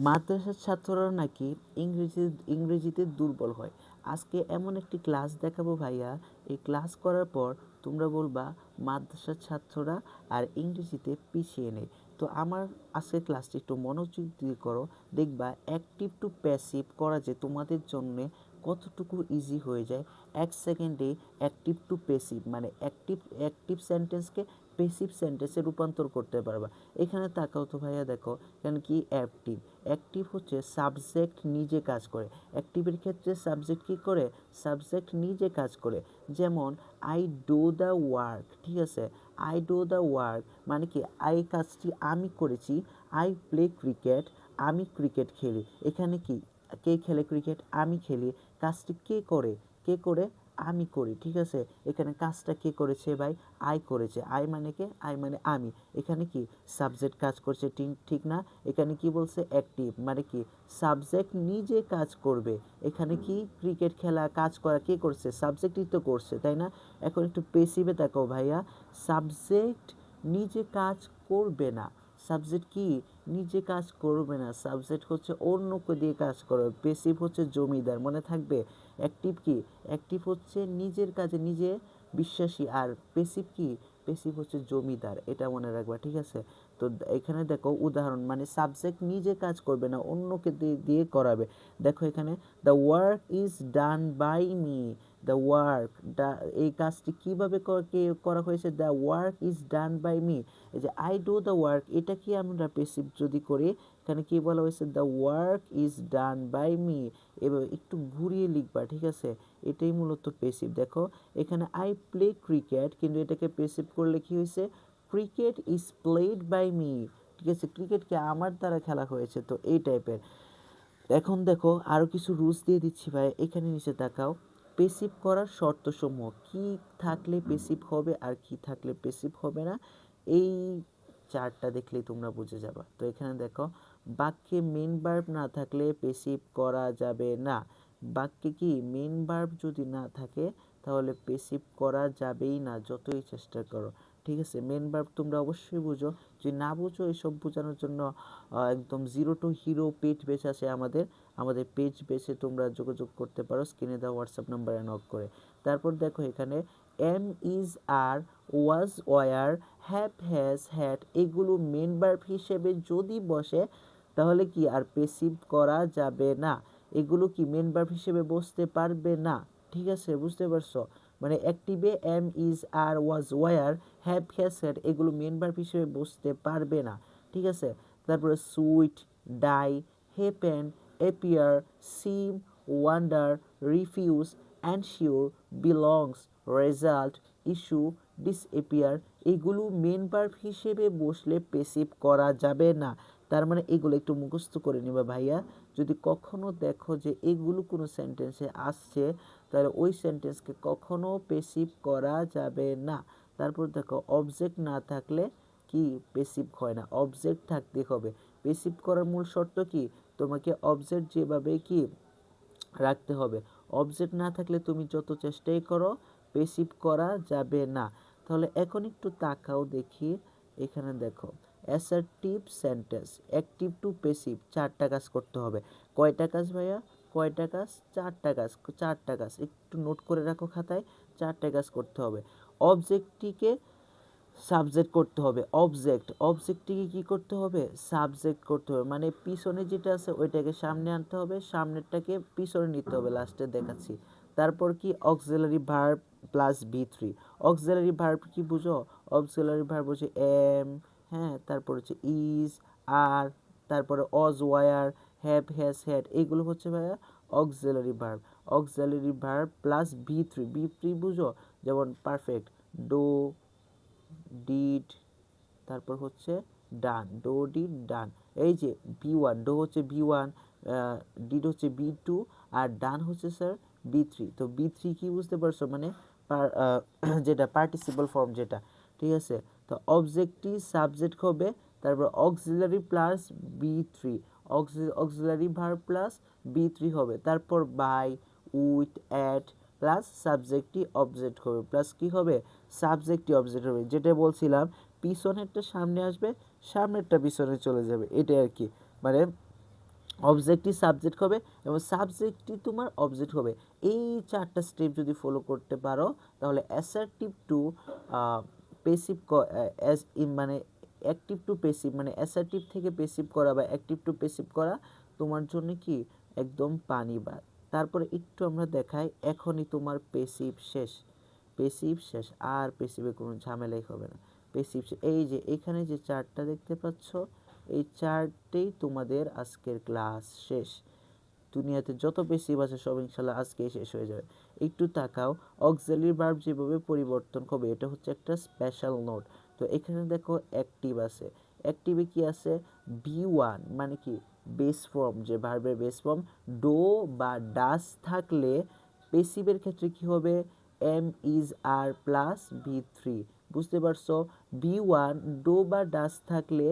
মাদ্রাসার ছাত্ররা নাকি ইংরেজিতে দুর্বল হয়। আজকে এমন একটি ক্লাস দেখাবো ভাইয়া, এই ক্লাস করার পর তোমরা বলবা মাদ্রাসার ছাত্ররা আর ইংরেজিতে পিছিয়ে নেই। তো আমার আজকের ক্লাসটি একটু মনোযোগ দিয়ে করো, দেখবা অ্যাক্টিভ টু প্যাসিভ করা যে তোমাদের জন্য কতটুকু ইজি হয়ে যায়। 1 সেকেন্ডে অ্যাক্টিভ টু প্যাসিভ মানে অ্যাক্টিভ সেন্টেন্সকে প্যাসিভ সেন্টেন্সে রূপান্তর করতে পারবা। এখানে তাকাও তো ভাইয়া, দেখো এখানে কি অ্যাক্টিভ। অ্যাক্টিভ হচ্ছে সাবজেক্ট নিজে কাজ করে। অ্যাক্টিভের ক্ষেত্রে সাবজেক্ট কি করে? সাবজেক্ট নিজে কাজ করে। যেমন আই ডু দ্য ওয়ার্ক, ঠিক আছে? আই ডু দ্য ওয়ার্ক মানে কি আই কাজটি আমি করেছি। আই প্লে ক্রিকেট, আমি ক্রিকেট খেলি। এখানে কি কে খেলে ক্রিকেট? আমি খেলি। কাজটি কে করে? কে করে? আমি করি, ঠিক আছে? এখানে কাজটা কে করেছে ভাই? আই করেছে। আই মানে কে? আই মানে আমি। এখানে কি সাবজেক্ট কাজ করছে, ঠিক না? এখানে কি বলছে? অ্যাক্টিভ মানে কি সাবজেক্ট নিজে কাজ করবে। এখানে কি ক্রিকেট খেলা কাজ করা কে করছে? সাবজেক্টই তো করছে, তাই না? এখন একটু পেসিভে দেখো ভাইয়া, সাবজেক্ট নিজে কাজ করবে না। সাবজেক্ট কি নিজে কাজ করবে না, সাবজেক্ট হচ্ছে অন্যকে দিয়ে কাজ করবে। পেসিভ হচ্ছে জমিদার, মনে থাকবে। অ্যাক্টিভ কি? অ্যাক্টিভ হচ্ছে নিজের কাজে নিজে বিশ্বাসী, আর পেসিভ কি? পেসিভ হচ্ছে জমিদার, এটা মনে রাখবা, ঠিক আছে? তো এখানে দেখো উদাহরণ, মানে সাবজেক্ট নিজে কাজ করবে না, অন্যকে দিয়ে করাবে। দেখো এখানে the work is done by me. The work, এই কাজটি কিভাবে করা হয়েছে? The work is done by me. এই যে আই ডু দ্য ওয়ার্ক, এটা কি আমরা পেসিভ যদি করি, এখানে কি বলা হয়েছে? The work is done by me. এবার একটু ঘুরিয়ে লিখবা, ঠিক আছে? এটাই মূলত পেসিভ। দেখো এখানে আই প্লে ক্রিকেট, কিন্তু এটাকে পেসিভ করলে কি হয়েছে? Cricket is played by me, ঠিক আছে? ক্রিকেটকে আমার দ্বারা খেলা হয়েছে। তো এই টাইপের। এখন দেখো আরও কিছু রুলস দিয়ে দিচ্ছি ভাই, এখানে নিচে তাকাও। পেসিভ করার শর্তসমূহ, কি থাকলে পেসিভ হবে আর কি থাকলে পেসিভ হবে না, এই চারটা দেখলেই তোমরা বুঝে যাবা। তো এখানে দেখো, বাক্যে মেন ভার্ব না থাকলে পেসিভ করা যাবে না। বাক্যে কি মেন ভার্ব যদি না থাকে তাহলে পেসিভ করা যাবেই না, যতই চেষ্টা করো, ঠিক আছে? মেন ভার্ব তোমরা অবশ্যই বুঝো। যদি না বুঝো, এসব বোঝানোর জন্য একদম zero two hero page base আছে আমাদের পেজ বেসে তোমরা যোগাযোগ করতে পারো স্ক্রিনে দেওয়া হোয়াটসঅ্যাপ নাম্বারে নক করে। তারপর দেখো এখানে am, is, are, was, were, have, has, had এগুলো মেন ভার্ব হিসেবে যদি বসে তাহলে কি আর পেসিভ করা যাবে না। এগুলো কি মেন ভার্ব হিসেবে বসতে পারবে না, ঠিক আছে? বুঝতে পারছো? মানে অ্যাক্টিভে am, is, are, was, were, have, has, had এগুলো মেন ভার্ব হিসেবে বসতে পারবে না, ঠিক আছে? তারপরে suit, die, happen, appear, seem, wonder, refuse, ensure, belongs, result, issue, disappear এগুলো মেন ভার্ব হিসেবে বসলে পেসিভ করা যাবে না। তার মানে এগুলো একটু মুখস্থ করে নিবা ভাইয়া। যদি কখনো দেখো যে এগুলো কোনো সেন্টেন্সে আসছে তাহলে ওই সেন্টেন্সকে কখনো পেসিভ করা যাবে না। তারপর দেখো অবজেক্ট না থাকলে কি পেসিভ হয় না, অবজেক্ট থাকতে হবে। পেসিভ করার মূল শর্ত কি? তোমাকে অবজেক্ট যেভাবে কি রাখতে হবে। অবজেক্ট না থাকলে তুমি যত চেষ্টাই করো পেসিভ করা যাবে না। তাহলে এখন একটু তাকাও দেখি, এখানে দেখো assertive sentence, active to passive চারটা কাজ করতে হবে। কয়টা কাজ ভাইয়া? কয়টা কাজ? চারটা কাজ। চারটা কাজ একটু নোট করে রাখো খাতায়, চারটা কাজ করতে হবে। অবজেক্টটিকে সাবজেক্ট করতে হবে। অবজেক্টটিকে কি করতে হবে? সাবজেক্ট করতে হবে, মানে পিছনে যেটা আছে ওইটাকে সামনে আনতে হবে, সামনেরটাকে পিছনে নিতে হবে, লাস্টে দেখাচ্ছি। তারপর কি auxiliary verb plus V3। Auxiliary verb কি বুঝো? অক্সিলারি ভার্ব হচ্ছে এম, হ্যাঁ, তারপর হচ্ছে ইজ, আর, তারপরে অজ, ওয়ার, হ্যাভ, হ্যাজ, হ্যাড এগুলো হচ্ছে ভাইয়া auxiliary verb. Auxiliary verb plus V3 বুঝো? যেমন পারফেক্ট, ডো, ডিড, তারপর হচ্ছে ডান, ডো, ডিড, ডান। এই যে B1, ডো হচ্ছে B1, ডিড হচ্ছে B2, আর ডান হচ্ছে স্যার B3। তো B3 কি বুঝতে পারছো? মানে যেটা পার্টিসিপল ফর্ম যেটা, ঠিক আছে? তো অবজেক্টটি সাবজেক্ট হবে, তারপর auxiliary plus B3, auxiliary verb plus B3 হবে, তারপর বাই, উইথ, অ্যাট প্লাস সাবজেক্টটি অবজেক্ট হবে, প্লাস কি হবে? সাবজেক্টটি অবজেক্ট হবে। যেটা বলছিলাম পিছনেরটা সামনে আসবে, সামনেরটা পিছনে চলে যাবে, এটাই আর কি। মানে অবজেক্টই সাবজেক্ট হবে এবং সাবজেক্টই তোমার অবজেক্ট হবে। এই 4টা স্টেপ যদি ফলো করতে পারো তাহলে অ্যাসার্টিভ টু পেসিভ মানে অ্যাক্টিভ টু পেসিভ মানে অ্যাসার্টিভ থেকে পেসিভ করা বা অ্যাক্টিভ টু পেসিভ করা তোমার জন্য কি একদম পানি ভাত। তারপরে একটু আমরা দেখাই, এখনই তোমার পেসিভ শেষ, পেসিভ শেষ, আর পেসিভে কোনো ঝামেলাই হবে না। পেসিভ এই যে এখানে যে চার্টটা দেখতে পাচ্ছ, এই চার্টেই তোমাদের আজকের ক্লাস শেষ। দুনিয়াতে যত পেসিভ আছে সব ইনশাল্লাহ আজকেই শেষ হয়ে যাবে। একটু তাকাও, অক্সিলারি ভার্ব যেভাবে পরিবর্তন হবে এটা হচ্ছে একটা স্পেশাল নোট। তো এখানে দেখো অ্যাক্টিভ আছে, অ্যাক্টিভে কি আছে বি1 মানে কি বেস ফর্ম, যে ভার্বের বেস ফর্ম ডো বা ডাস থাকলে পেসিভের ক্ষেত্রে কি হবে এম ইজ আর প্লাস বি3। বুঝতে পারছো, বি1 ডো বা ডাস থাকলে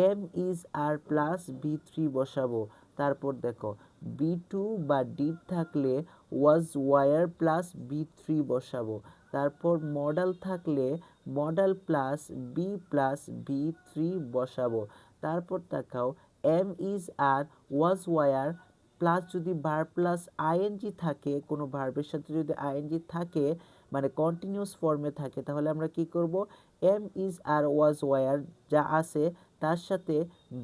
এম ইজ আর প্লাস বি3 বসাবো। তারপর দেখো বি2 বা ডিড থাকলে ওয়াজ ওয়ার প্লাস বি3 বসাবো। তারপর মডাল থাকলে মডাল প্লাস বি3 বসাবো। তারপর দেখাও am is are was were plus যদি ভার্ব প্লাস আইএনজি থাকে, কোনো ভার্বের সাথে যদি আইএনজি থাকে মানে কন্টিনিউয়াস ফর্মে থাকে, তাহলে আমরা কি করব am is are was were যা আছে তার সাথে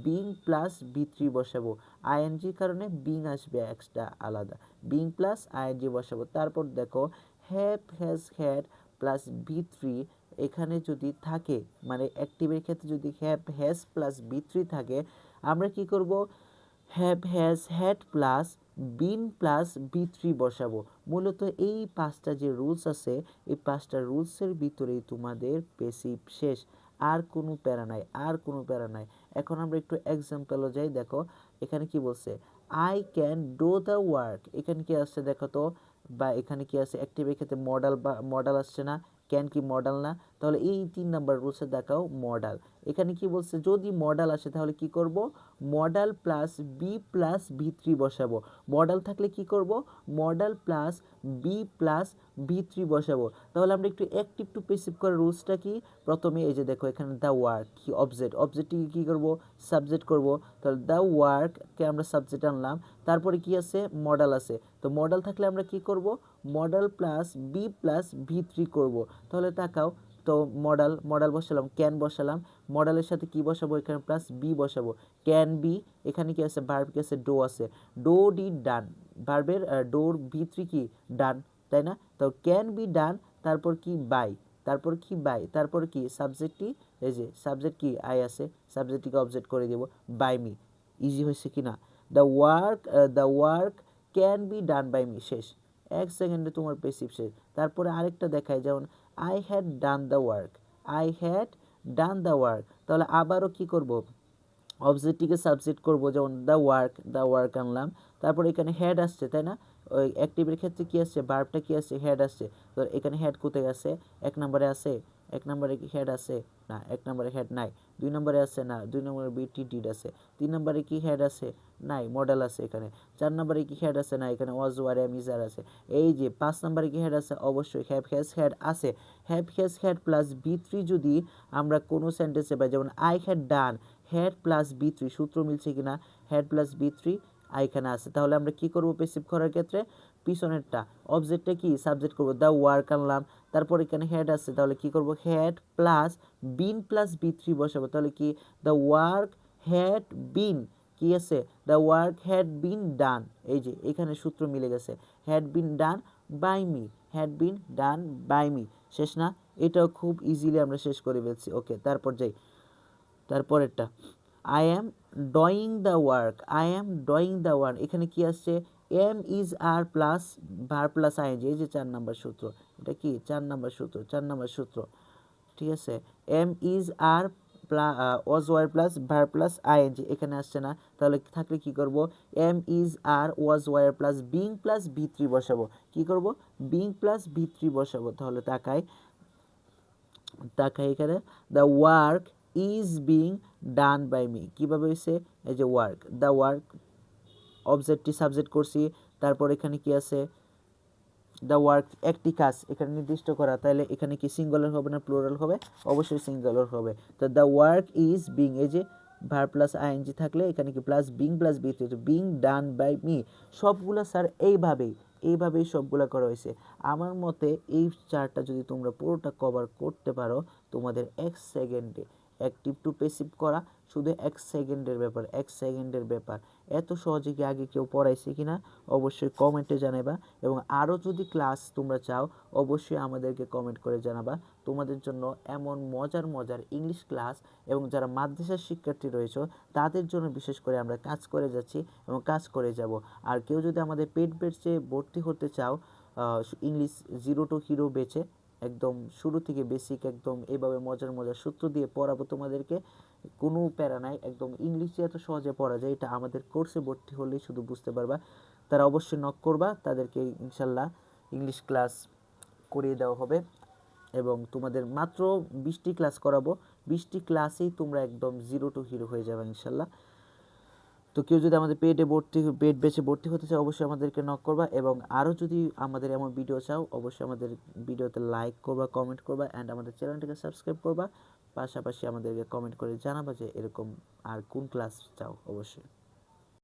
বিং প্লাস বি3 বসাবো। আইএনজির কারণে বিং আসবে এক্সট্রা আলাদা, বিং প্লাস আইএনজি বসাবো। তারপর দেখো হ্যাভ হ্যাজ হ্যাড প্লাস বি3 এখানে যদি থাকে মানে অ্যাক্টিভের ক্ষেত্রে যদি হ্যাভ হ্যাজ প্লাস বি3 থাকে, আমরা কি করব have has had plus been plus বি3 বসাবো। মূলত এই 5টা যে রুলস আছে এই 5টা রুলসের ভিতরেই তোমাদের পেসিভ শেষ, আর কোনো প্যারা নাই, আর কোনো প্যারা নাই। এখন আমরা একটু এক্সাম্পলও যাই। দেখো এখানে কি বলছে I can do the work, এখানে কি আসছে দেখো তো, বা এখানে কি আছে অ্যাক্টিভের ক্ষেত্রে মডাল বা মডাল আসছে না, ক্যান কি মডাল না, তাহলে এই 3 নাম্বার রুলসে দেখাও মডাল। এখানে কি বলছে যদি মডাল আসে তাহলে কি করব মডাল প্লাস বি3 বসাবো। মডাল থাকলে কি করব মডাল প্লাস বি3 বসাবো। তাহলে আমরা একটু অ্যাক্টিভ টু পেসিভ করার রুলসটা কি, প্রথমে এই যে দেখো এখানে দ্য ওয়ার্ক কি অবজেক্ট, অবজেক্টটিকে কি করব সাবজেক্ট করব। তাহলে দ্য ওয়ার্ককে আমরা সাবজেক্ট আনলাম। তারপরে কি আছে মডাল আছে, তো মডাল থাকলে আমরা কি করব মডাল প্লাস বি3 করব। তাহলে তাকাও, তো মডাল বসালাম, ক্যান বসালাম, মডালের সাথে কি বসাবো এখানে প্লাস বি বসাবো, ক্যান বি। এখানে কি আছে ভার্ব কি আছে ডো আছে, ডো ডি ডান, ভার্বের ডোর বি3 কি ডান, তাই না, তো ক্যান বি ডান। তারপর কি বাই, তারপর কি বাই, তারপর কি সাবজেক্টটি এই যে সাবজেক্ট কি আই আছে, সাবজেক্টটিকে অবজেক্ট করে দেব বাই মি। ইজি হয়েছে কি না, the work can be done by me, শেষ, 1 সেকেন্ডে তোমার পেসিভ শেষ। তারপরে আরেকটা দেখায় যেমন I had done the work, I had done the work. তাহলে আবারও কি করব অবজেক্টটিকে সাবজেক্ট করব, যেমন দ্য ওয়ার্ক আনলাম। তারপর এখানে হেড আসছে তাই না, ওই অ্যাক্টিভের ক্ষেত্রে কি আসছে ভার্বটা কি আসছে হেড আসছে। তো এখানে হেড কোথায় আছে 1 নম্বরে আছে, 1 নম্বরে কি হেড আছে না, 1 নম্বরে হেড নাই। 2 নম্বরে আছে না, 2 নম্বরে বিটি ডিড আছে। 3 নম্বরে কি হেড আছে নাই, মডেল আছে এখানে। 4 নম্বরে কি হেড আছে না, এখানে was were am is are আছে। এই যে 5 নম্বরে কি হেড আছে অবশ্যই হ্যাভ হ্যাজ হ্যাড আছে। হ্যাভ হ্যাজ হ্যাড প্লাস বি3 যদি আমরা কোনো সেন্টেন্সে পাই, যেমন I had done had plus বি3, সূত্র মিলছে কিনা হ্যাড প্লাস বি3 এখানে আছে। তাহলে আমরা কি করব পেসিভ করার ক্ষেত্রে পিছনেরটা অবজেক্টটা কি সাবজেক্ট করব, দ্য ওয়ার্ক আনলাম। তারপর এখানে হেড আছে তাহলে কি করব হেড প্লাস বিন প্লাস বি3 বসাবো। তাহলে কি দ্য ওয়ার্ক হ্যাড বিন কি আছে the work had been done, এই যে এখানে সূত্র মিলে গেছে had been done by me, had been done by me. শেষ না, এটাও খুব ইজিলি আমরা শেষ করে ফেলছি। ওকে তারপর যাই, তারপরেরটা I am doing the work, I am doing the work, এখানে কি আসছে am is are plus verb plus ING, এই যে 4 নম্বর সূত্র, এটা কি 4 নম্বর সূত্র, 4 নম্বর সূত্র, ঠিক আছে। Am is are was were plus verb plus ING এখানে আসছে না, তাহলে থাকলে কি করব am is are was were plus being plus বি3 বসাবো। কি করব বিং প্লাস বি3 বসাবো। তাহলে তাকাই এখানে the work is being done by me, কীভাবে হয়েছে এই যে ওয়ার্ক, দ্য ওয়ার্ক অবজেক্টটি সাবজেক্ট করছি। তারপর এখানে কি আছে দ্য ওয়ার্ক একটি কাজ এখানে নির্দিষ্ট করা, তাহলে এখানে কি সিঙ্গুলার হবে না প্লুরাল হবে, অবশ্যই সিঙ্গুলার হবে। তো দ্য ওয়ার্ক ইজ বিং, এই যে ভার্ব প্লাস আইএনজি থাকলে এখানে কি plus being plus be being done by me. সবগুলা স্যার এইভাবেই সবগুলা করা হয়েছে। আমার মতে এই চারটা যদি তোমরা পুরোটা কভার করতে পারো, তোমাদের 1 সেকেন্ডে অ্যাক্টিভ টু প্যাসিভ করা শুধু 1 সেকেন্ডের ব্যাপার। এত সহজে কি আগে কেউ পড়াইছে কিনা অবশ্যই কমেন্টে জানাবা, এবং আরও যদি ক্লাস তোমরা চাও অবশ্যই আমাদেরকে কমেন্ট করে জানাবা। তোমাদের জন্য এমন মজার ইংলিশ ক্লাস এবং যারা মাদ্রাসার শিক্ষার্থী রয়েছে তাদের জন্য বিশেষ করে আমরা কাজ করে যাচ্ছি এবং কাজ করে যাব। আর কেউ যদি আমাদের পেড ব্যাচে ভর্তি হতে চাও, ইংলিশ 0 to হিরো ব্যাচে একদম শুরু থেকে বেসিক একদম এইভাবে মজার সূত্র দিয়ে পড়াবো তোমাদেরকে, কোনো প্যারা নাই, একদম ইংলিশে এত সহজে পড়া যায় এটা আমাদের কোর্সে ভর্তি হলেই শুধু বুঝতে পারবা। তারা অবশ্যই নক করবা, তাদেরকে ইনশাল্লাহ ইংলিশ ক্লাস করিয়ে দেওয়া হবে এবং তোমাদের মাত্র 20টি ক্লাস করাবো। 20টি ক্লাসেই তোমরা একদম 0 to হিরো হয়ে যাবে ইনশাল্লাহ। তো কেউ যদি আমাদের পেড ব্যাচে ভর্তি হতে চাও অবশ্যই আমাদেরকে নক করবা, এবং আরও যদি আমাদের এমন ভিডিও চাও অবশ্যই আমাদের ভিডিওতে লাইক করবা, কমেন্ট করবা অ্যান্ড আমাদের চ্যানেলটিকে সাবস্ক্রাইব করবা। পাশাপাশি আমাদেরকে কমেন্ট করে জানাবা যে এরকম আর কোন ক্লাস চাও অবশ্যই।